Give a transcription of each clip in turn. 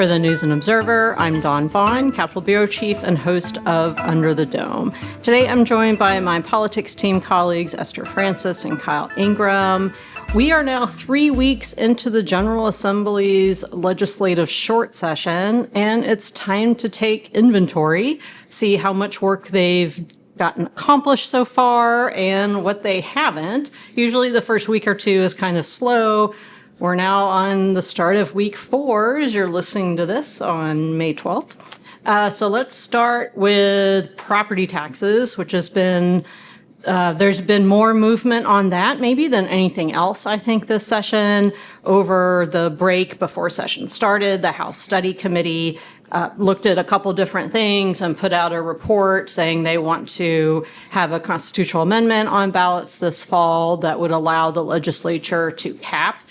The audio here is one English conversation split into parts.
For the News and Observer, I'm Dawn Vaughan, Capitol Bureau Chief and host of Under the Dome. Today I'm joined by my politics team colleagues Esther Francis and Kyle Ingram. We are now 3 weeks into the General Assembly's legislative short session, and it's time to take inventory, see how much work they've gotten accomplished so far and what they haven't. Usually the first week or two is kind of slow. We're now on the start of week 4 as you're listening to this on May 12th. So let's start with property taxes, which has been, there's been more movement on that maybe than anything else, I think, this session. Over the break before session started, the House Study Committee looked at a couple different things and put out a report saying they want to have a constitutional amendment on ballots this fall that would allow the legislature to cap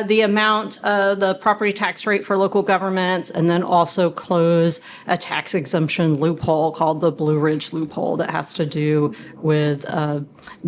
the amount of the property tax rate for local governments, and then also close a tax exemption loophole called the Blue Ridge loophole that has to do with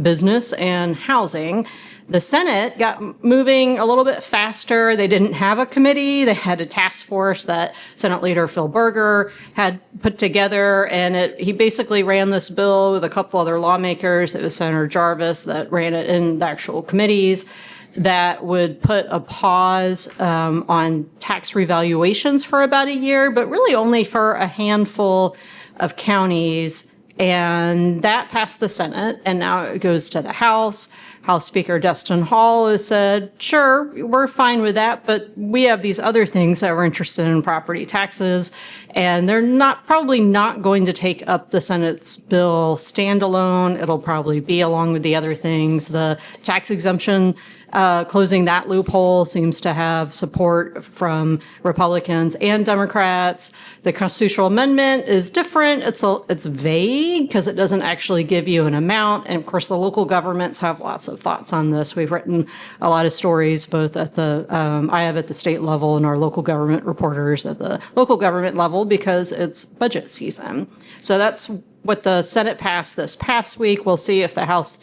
business and housing. The Senate got moving a little bit faster. They didn't have a committee. They had a task force that Senate Leader Phil Berger had put together, and he basically ran this bill with a couple other lawmakers. It was Senator Jarvis that ran it in the actual committees, that would put a pause on tax revaluations for about a year, but really only for a handful of counties. And that passed the Senate, and now it goes to the House. House Speaker Destin Hall has said, sure, we're fine with that, but we have these other things that we're interested in property taxes, and they're probably not going to take up the Senate's bill standalone. It'll probably be along with the other things. The tax exemption, closing that loophole seems to have support from Republicans and Democrats. The constitutional amendment is different. It's vague because it doesn't actually give you an amount. And of course, the local governments have lots of thoughts on this. We've written a lot of stories, both at I have at the state level and our local government reporters at the local government level, because it's budget season. So that's what the Senate passed this past week. We'll see if the House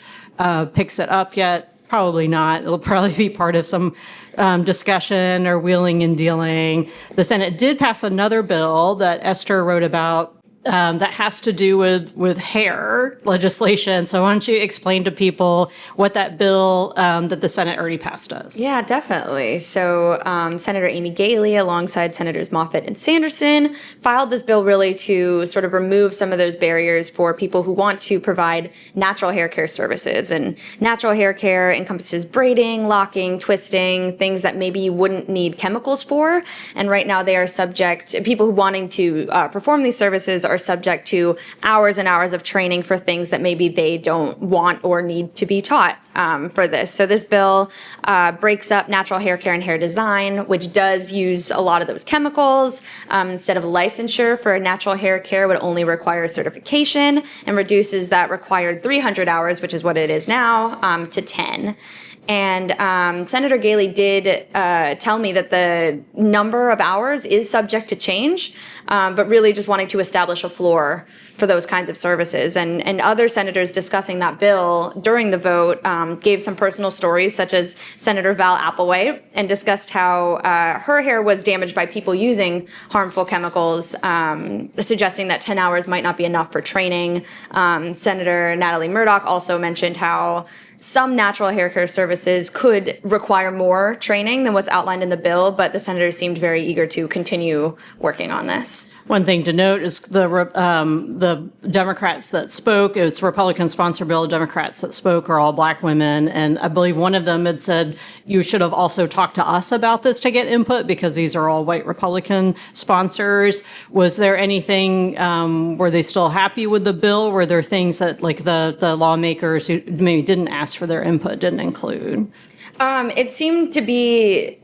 picks it up yet. Probably not. It'll probably be part of some discussion or wheeling and dealing. The Senate did pass another bill that Esther wrote about that has to do with hair legislation. So why don't you explain to people what that bill that the Senate already passed does? Yeah, definitely. So Senator Amy Galey, alongside Senators Moffitt and Sanderson, filed this bill really to sort of remove some of those barriers for people who want to provide natural hair care services. And natural hair care encompasses braiding, locking, twisting, things that maybe you wouldn't need chemicals for. And right now they are people who wanting to perform these services are subject to hours and hours of training for things that maybe they don't want or need to be taught for this. So this bill breaks up natural hair care and hair design, which does use a lot of those chemicals. Instead of licensure for natural hair care would only require certification, and reduces that required 300 hours, which is what it is now, to 10. And Senator Galey did tell me that the number of hours is subject to change, but really just wanting to establish a floor for those kinds of services. And other senators discussing that bill during the vote gave some personal stories, such as Senator Val Applewhite, and discussed how her hair was damaged by people using harmful chemicals, suggesting that 10 hours might not be enough for training. Senator Natalie Murdoch also mentioned how some natural hair care services could require more training than what's outlined in the bill, but the senators seemed very eager to continue working on this. One thing to note is the Democrats that spoke, it's a Republican-sponsored bill, Democrats that spoke are all black women, and I believe one of them had said, you should have also talked to us about this to get input, because these are all white Republican sponsors. Was there anything, were they still happy with the bill? Were there things that like the lawmakers who maybe didn't ask for their input didn't include? It seemed to be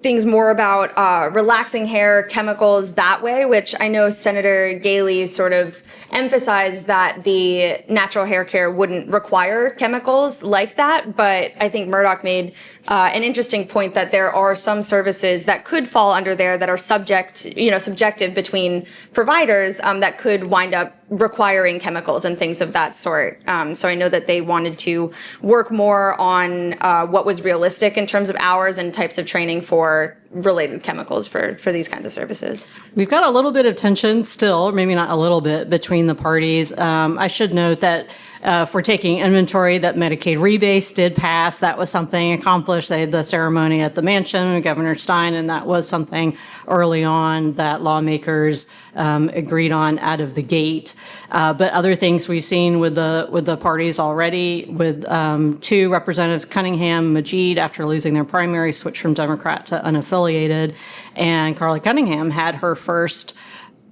things more about relaxing hair chemicals that way, which I know Senator Galey sort of emphasized that the natural hair care wouldn't require chemicals like that. But I think Murdoch made an interesting point that there are some services that could fall under there that are subjective between providers that could wind up requiring chemicals and things of that sort. So I know that they wanted to work more on what was realistic in terms of hours and types of training for related chemicals for these kinds of services. We've got a little bit of tension still, maybe not a little bit, between the parties. I should note that for taking inventory, that Medicaid rebates did pass. That was something accomplished. They had the ceremony at the mansion with Governor Stein, and that was something early on that lawmakers agreed on out of the gate. But other things we've seen with the parties already, with two representatives, Cunningham, Majid, after losing their primary, switched from Democrat to unaffiliated, and Carly Cunningham had her first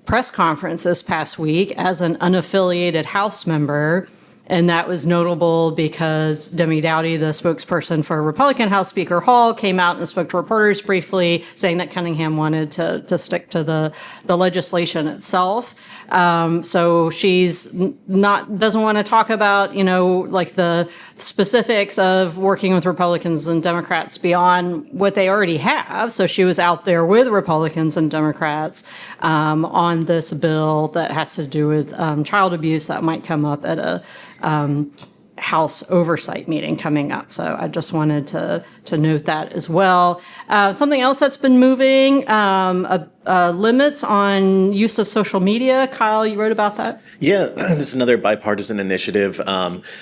press conference this past week as an unaffiliated House member. And that was notable because Demi Dowdy, the spokesperson for Republican House Speaker Hall, came out and spoke to reporters briefly, saying that Cunningham wanted to stick to the legislation itself. So she's doesn't want to talk about, like the specifics of working with Republicans and Democrats beyond what they already have. So she was out there with Republicans and Democrats on this bill that has to do with child abuse that might come up at a House oversight meeting coming up. So I just wanted to note that as well. Something else that's been moving, limits on use of social media. Kyle, you wrote about that? Yeah, this is another bipartisan initiative.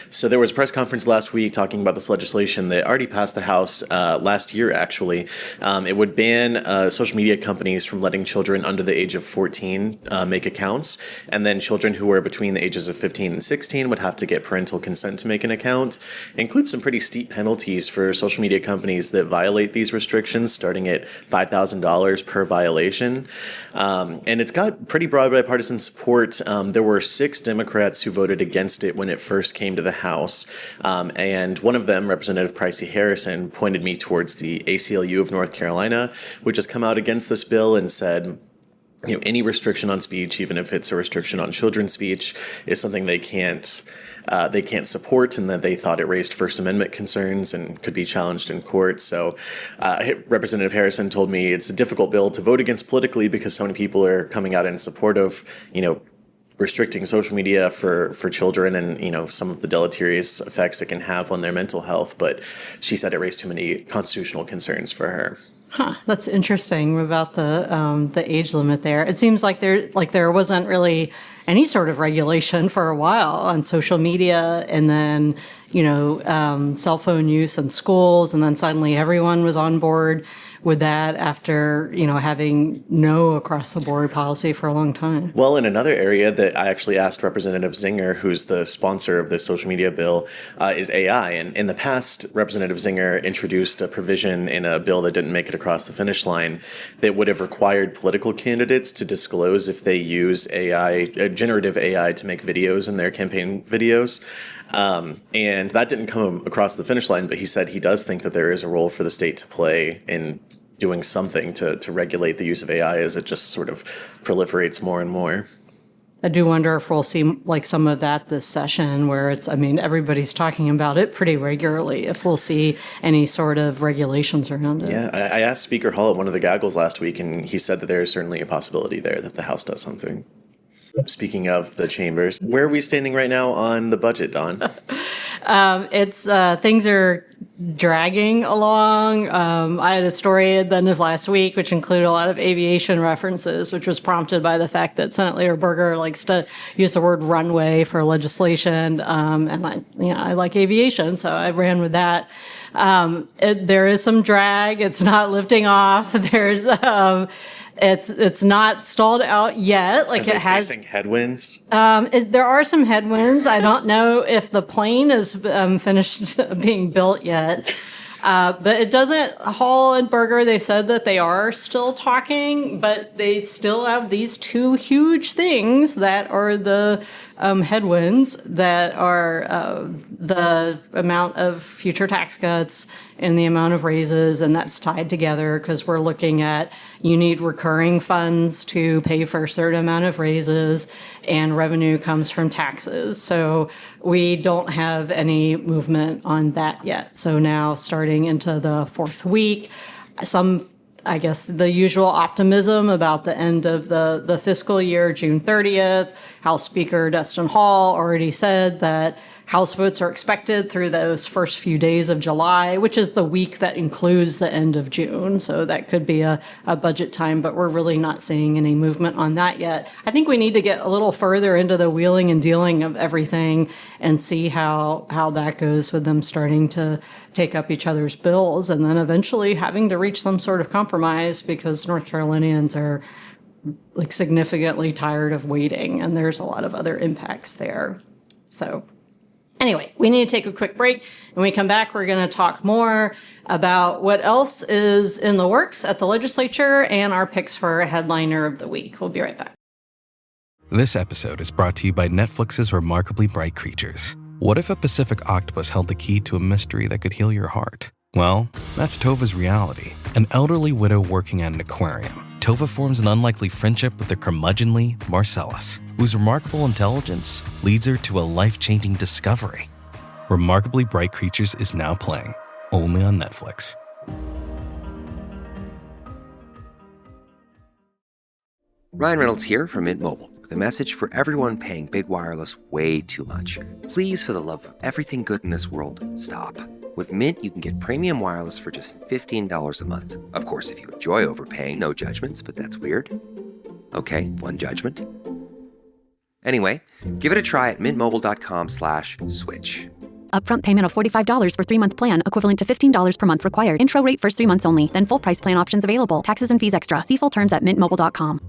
So there was a press conference last week talking about this legislation that already passed the House last year, actually. It would ban social media companies from letting children under the age of 14 make accounts. And then children who were between the ages of 15 and 16 would have to get parental consent to make an account. It includes some pretty steep penalties for social media companies that violate these restrictions, starting at $5,000 per violation. And it's got pretty broad bipartisan support. There were 6 Democrats who voted against it when it first came to the House. And one of them, Representative Pricey Harrison, pointed me towards the ACLU of North Carolina, which has come out against this bill and said, any restriction on speech, even if it's a restriction on children's speech, is something they can't support, and that they thought it raised First Amendment concerns and could be challenged in court. So Representative Harrison told me it's a difficult bill to vote against politically because so many people are coming out in support of, restricting social media for children and, some of the deleterious effects it can have on their mental health. But she said it raised too many constitutional concerns for her. Huh, that's interesting about the age limit there. It seems like there wasn't really any sort of regulation for a while on social media, and then cell phone use in schools, and then suddenly everyone was on board with that after having no across the board policy for a long time. Well, in another area that I actually asked Representative Zinger, who's the sponsor of the social media bill, is AI. And in the past, Representative Zinger introduced a provision in a bill that didn't make it across the finish line that would have required political candidates to disclose if they use AI, generative AI, to make videos in their campaign videos. And that didn't come across the finish line, but he said he does think that there is a role for the state to play in doing something to regulate the use of AI as it just sort of proliferates more and more. I do wonder if we'll see like some of that this session where everybody's talking about it pretty regularly, if we'll see any sort of regulations around it. Yeah, I asked Speaker Hall at one of the gaggles last week, and he said that there is certainly a possibility there that the House does something. Speaking of the chambers, where are we standing right now on the budget, Dawn? Things are dragging along. I had a story at the end of last week, which included a lot of aviation references, which was prompted by the fact that Senate Leader Berger likes to use the word runway for legislation. And I like aviation, so I ran with that. There is some drag. It's not lifting off. There's, it's not stalled out yet. Like, it has facing headwinds. There are some headwinds. I don't know if the plane is finished being built yet. But it doesn't, Hall and Berger, they said that they are still talking, but they still have these 2 huge things that are the headwinds, that are the amount of future tax cuts and the amount of raises, and that's tied together because we're looking at, you need recurring funds to pay for a certain amount of raises, and revenue comes from taxes. So we don't have any movement on that yet. So now starting into the 4th week, some I guess, the usual optimism about the end of the fiscal year, June 30th. House Speaker Destin Hall already said that House votes are expected through those first few days of July, which is the week that includes the end of June. So that could be a budget time, but we're really not seeing any movement on that yet. I think we need to get a little further into the wheeling and dealing of everything and see how that goes with them starting to take up each other's bills and then eventually having to reach some sort of compromise because North Carolinians are like significantly tired of waiting, and there's a lot of other impacts there. So anyway, we need to take a quick break. When we come back, we're going to talk more about what else is in the works at the legislature and our picks for headliner of the week. We'll be right back. This episode is brought to you by Netflix's Remarkably Bright Creatures. What if a Pacific octopus held the key to a mystery that could heal your heart? Well, that's Tova's reality. An elderly widow working at an aquarium. Tova forms an unlikely friendship with the curmudgeonly Marcellus, whose remarkable intelligence leads her to a life-changing discovery. Remarkably Bright Creatures is now playing, only on Netflix. Ryan Reynolds here from Mint Mobile with a message for everyone paying big wireless way too much. Please, for the love of everything good in this world, stop. With Mint, you can get premium wireless for just $15 a month. Of course, if you enjoy overpaying, no judgments, but that's weird. Okay, one judgment. Anyway, give it a try at mintmobile.com/switch. Upfront payment of $45 for 3-month plan, equivalent to $15 per month required. Intro rate first 3 months only, then full price plan options available. Taxes and fees extra. See full terms at mintmobile.com.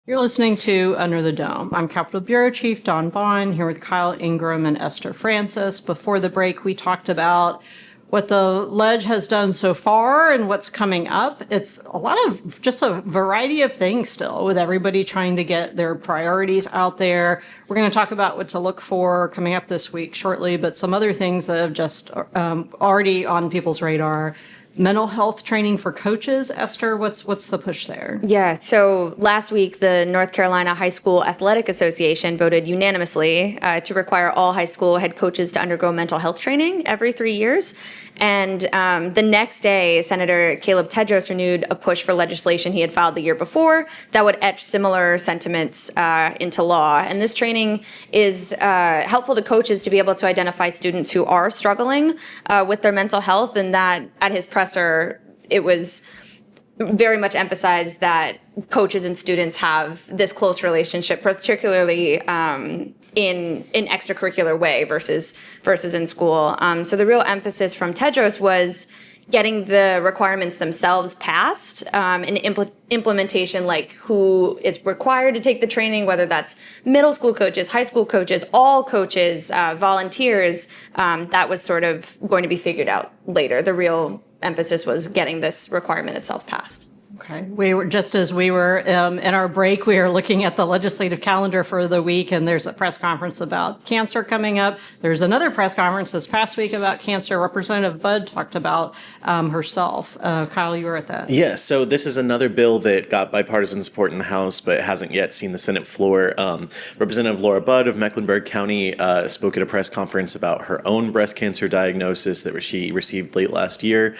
You're listening to Under the Dome. I'm Capitol Bureau Chief Dawn Vaughan, here with Kyle Ingram and Esther Francis. Before the break, we talked about what the ledge has done so far and what's coming up. It's a lot of just a variety of things still, with everybody trying to get their priorities out there. We're going to talk about what to look for coming up this week shortly, but some other things that have just already on people's radar. Mental health training for coaches. Esther, what's the push there? Yeah, so last week, the North Carolina High School Athletic Association voted unanimously to require all high school head coaches to undergo mental health training every 3 years. And the next day, Senator Caleb Tedros renewed a push for legislation he had filed the year before that would etch similar sentiments into law. And this training is helpful to coaches to be able to identify students who are struggling with their mental health, and that at his presser, it was very much emphasized that coaches and students have this close relationship, particularly in an extracurricular way versus in school. So the real emphasis from Tedros was getting the requirements themselves passed, and implementation, like who is required to take the training, whether that's middle school coaches, high school coaches, all coaches, volunteers. That was sort of going to be figured out later. The real emphasis was getting this requirement itself passed. Okay. We were, just as we were in our break, we were looking at the legislative calendar for the week, and there's a press conference about cancer coming up. There's another press conference this past week about cancer. Representative Budd talked about herself. Kyle, you were at that. Yeah, so this is another bill that got bipartisan support in the House, but hasn't yet seen the Senate floor. Representative Laura Budd of Mecklenburg County spoke at a press conference about her own breast cancer diagnosis that she received late last year.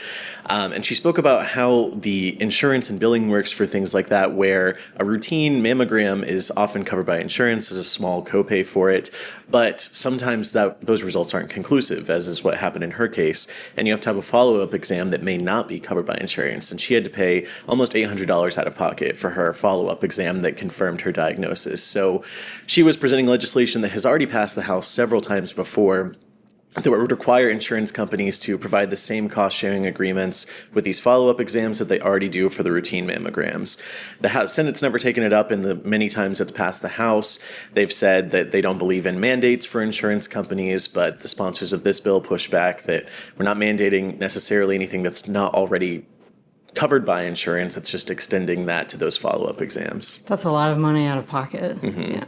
And she spoke about how the insurance and billing works for things like that, where a routine mammogram is often covered by insurance. There's a small copay for it, but sometimes those results aren't conclusive, as is what happened in her case, and you have to have a follow-up exam that may not be covered by insurance, and she had to pay almost $800 out of pocket for her follow-up exam that confirmed her diagnosis. So she was presenting legislation that has already passed the House several times before, that would require insurance companies to provide the same cost-sharing agreements with these follow-up exams that they already do for the routine mammograms. The Senate's never taken it up, and the many times it's passed the House, they've said that they don't believe in mandates for insurance companies, but the sponsors of this bill push back that we're not mandating necessarily anything that's not already covered by insurance. It's just extending that to those follow-up exams. That's a lot of money out of pocket. Mm-hmm. Yeah.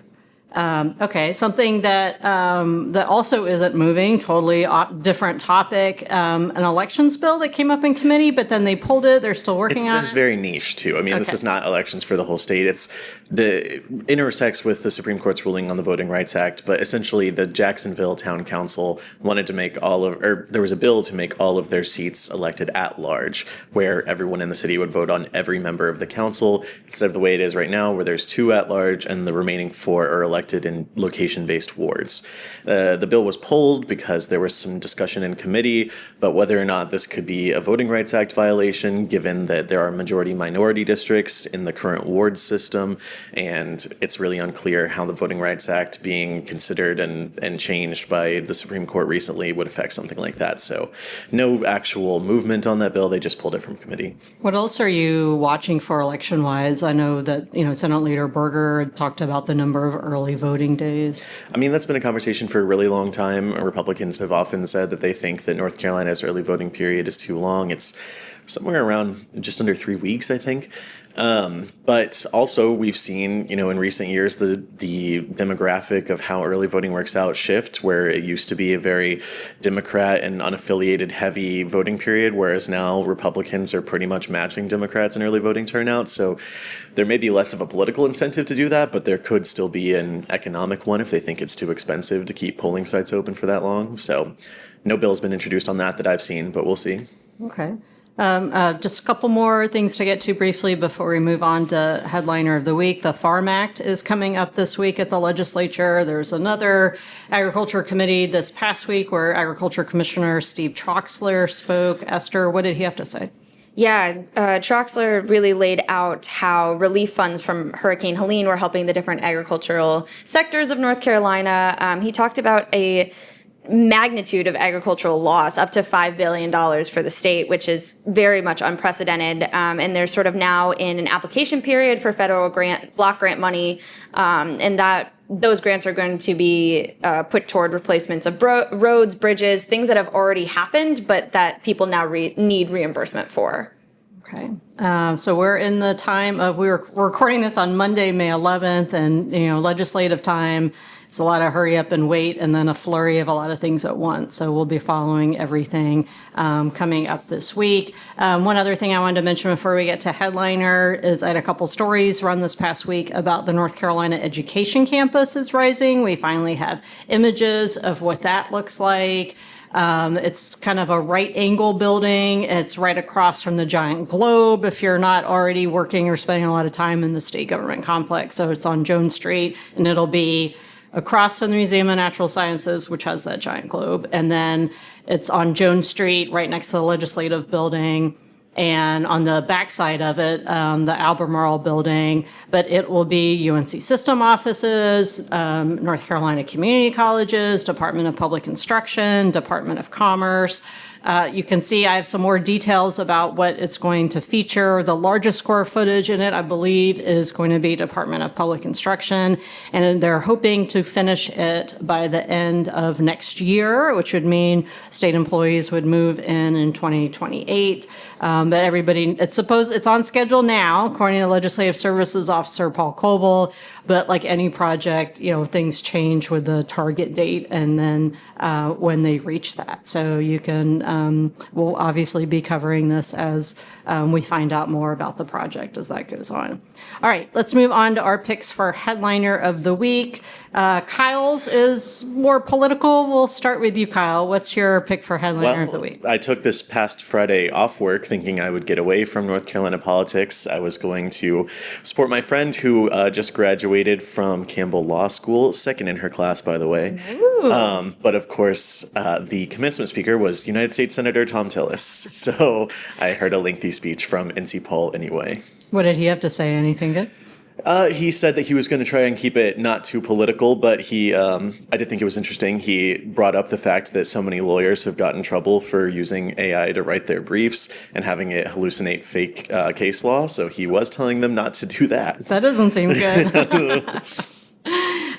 Okay, something that that also isn't moving, totally different topic, an elections bill that came up in committee, but then they pulled it. They're still working on it. This is very niche, too. I mean, This is not elections for the whole state. It intersects with the Supreme Court's ruling on the Voting Rights Act, but essentially the Jacksonville Town Council wanted to make there was a bill to make all of their seats elected at large, where everyone in the city would vote on every member of the council, instead of the way it is right now, where there's 2 at large and the remaining 4 are elected in location-based wards. The bill was pulled because there was some discussion in committee about whether or not this could be a Voting Rights Act violation, given that there are majority-minority districts in the current ward system, and it's really unclear how the Voting Rights Act being considered and changed by the Supreme Court recently would affect something like that. So no actual movement on that bill. They just pulled it from committee. What else are you watching for election-wise? I know that, Senate Leader Berger talked about the number of early voting days. I mean, that's been a conversation for a really long time. Republicans have often said that they think that North Carolina's early voting period is too long. It's somewhere around just under 3 weeks, I think. But also we've seen, in recent years, the demographic of how early voting works out shift, where it used to be a very Democrat and unaffiliated heavy voting period, whereas now Republicans are pretty much matching Democrats in early voting turnout. So there may be less of a political incentive to do that, but there could still be an economic one if they think it's too expensive to keep polling sites open for that long. So no bill's been introduced on that I've seen, but we'll see. Okay. Just a couple more things to get to briefly before we move on to headliner of the week. The Farm Act is coming up this week at the legislature. There's another agriculture committee this past week where Agriculture Commissioner Steve Troxler spoke. Esther, what did he have to say? Yeah, Troxler really laid out how relief funds from Hurricane Helene were helping the different agricultural sectors of North Carolina. He talked about a magnitude of agricultural loss, up to $5 billion for the state, which is very much unprecedented. And they're sort of now in an application period for federal block grant money, and that those grants are going to be put toward replacements of roads, bridges, things that have already happened, but that people now need reimbursement for. Okay. So we're in the time of, we're recording this on Monday, May 11th, and, legislative time. It's a lot of hurry up and wait, and then a flurry of a lot of things at once. So we'll be following everything coming up this week. One other thing I wanted to mention before we get to headliner is I had a couple stories run this past week about the North Carolina Education Campus is rising. We finally have images of what that looks like. It's kind of a right angle building. It's right across from the giant globe if you're not already working or spending a lot of time in the state government complex. So it's on Jones Street, and it'll be across from the Museum of Natural Sciences, which has that giant globe. And then it's on Jones Street, right next to the Legislative Building. And on the backside of it, the Albemarle Building. But it will be UNC system offices, North Carolina community colleges, Department of Public Instruction, Department of Commerce. You can see I have some more details about what it's going to feature. The largest square footage in it, I believe, is going to be Department of Public Instruction. And they're hoping to finish it by the end of next year, which would mean state employees would move in 2028. But everybody, it's on schedule now, according to Legislative Services Officer Paul Coble. But like any project, things change with the target date and then when they reach that. So you can, we'll obviously be covering this as we find out more about the project as that goes on. All right, let's move on to our picks for headliner of the week. Kyle's is more political. We'll start with you, Kyle. What's your pick for headliner of the week? I took this past Friday off work thinking I would get away from North Carolina politics. I was going to support my friend who just graduated from Campbell Law School, second in her class, by the way. But of course, the commencement speaker was United States Senator Tom Tillis. So I heard a lengthy speech from NC Paul anyway. What did he have to say? Anything good? He said that he was going to try and keep it not too political, but I did think it was interesting. He brought up the fact that so many lawyers have gotten in trouble for using AI to write their briefs and having it hallucinate fake case law. So he was telling them not to do that. That doesn't seem good.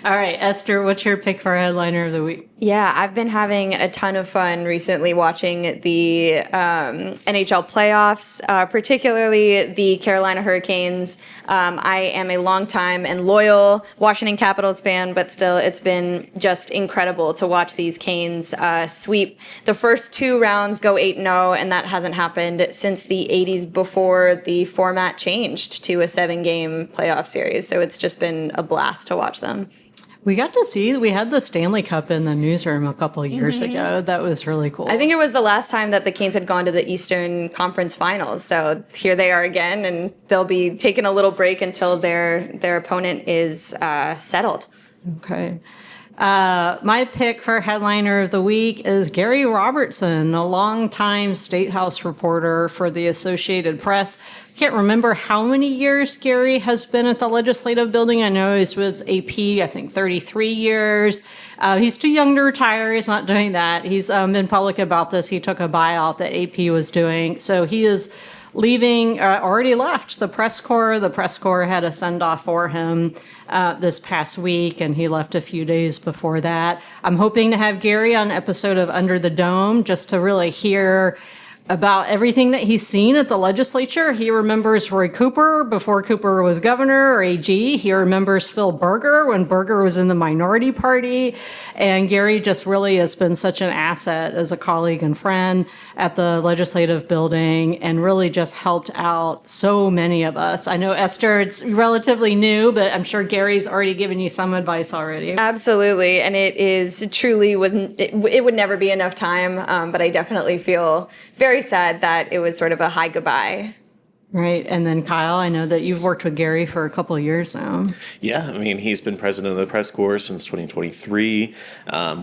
All right, Esther, what's your pick for headliner of the week? Yeah, I've been having a ton of fun recently watching the NHL playoffs, particularly the Carolina Hurricanes. I am a longtime and loyal Washington Capitals fan, but still, it's been just incredible to watch these Canes sweep the first 2 rounds, go 8-0, and that hasn't happened since the 80s before the format changed to a 7-game playoff series. So it's just been a blast to watch them. We got to see, we had the Stanley Cup in the newsroom a couple of years ago. That was really cool. I think it was the last time that the Canes had gone to the Eastern Conference Finals. So here they are again, and they'll be taking a little break until their opponent is settled. Okay. My pick for headliner of the week is Gary Robertson, a longtime State House reporter for the Associated Press. Can't remember how many years Gary has been at the legislative building. I know he's with AP, I think 33 years. He's too young to retire. He's not doing that. He's been public about this. He took a buyout that AP was doing. So he is leaving, already left the press corps. The press corps had a send-off for him this past week, and he left a few days before that. I'm hoping to have Gary on an episode of Under the Dome just to really hear about everything that he's seen at the legislature. He remembers Roy Cooper before Cooper was governor or AG. He remembers Phil Berger when Berger was in the minority party. And Gary just really has been such an asset as a colleague and friend at the legislative building and really just helped out so many of us. I know, Esther, it's relatively new, but I'm sure Gary's already given you some advice already. Absolutely. And it is truly it would never be enough time, but I definitely feel very sad that it was sort of a high goodbye. Right. And then Kyle, I know that you've worked with Gary for a couple of years now. Yeah, I mean, he's been president of the press corps since 2023.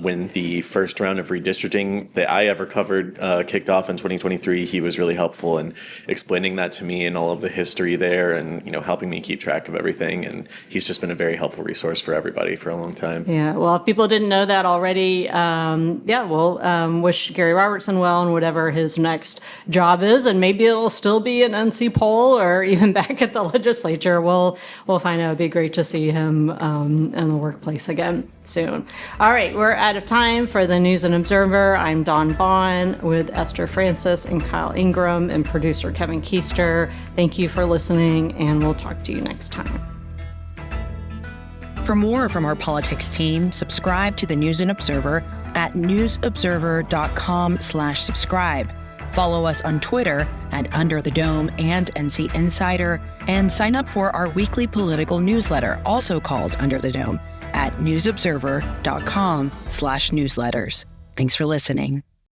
When the first round of redistricting that I ever covered kicked off in 2023, he was really helpful in explaining that to me and all of the history there and, helping me keep track of everything. And he's just been a very helpful resource for everybody for a long time. Yeah, well, if people didn't know that already, we'll wish Gary Robertson well in whatever his next job is. And maybe it'll still be an NC poll or even back at the legislature. We'll find out. It'd be great to see him in the workplace again soon. All right, we're out of time for the News and Observer. I'm Dawn Vaughan with Esther Francis and Kyle Ingram and producer Kevin Keister. Thank you for listening, and we'll talk to you next time. For more from our politics team, subscribe to the News and Observer at newsobserver.com/subscribe. Follow us on Twitter at Under the Dome and NC Insider, and sign up for our weekly political newsletter, also called Under the Dome, at newsobserver.com/newsletters. Thanks for listening.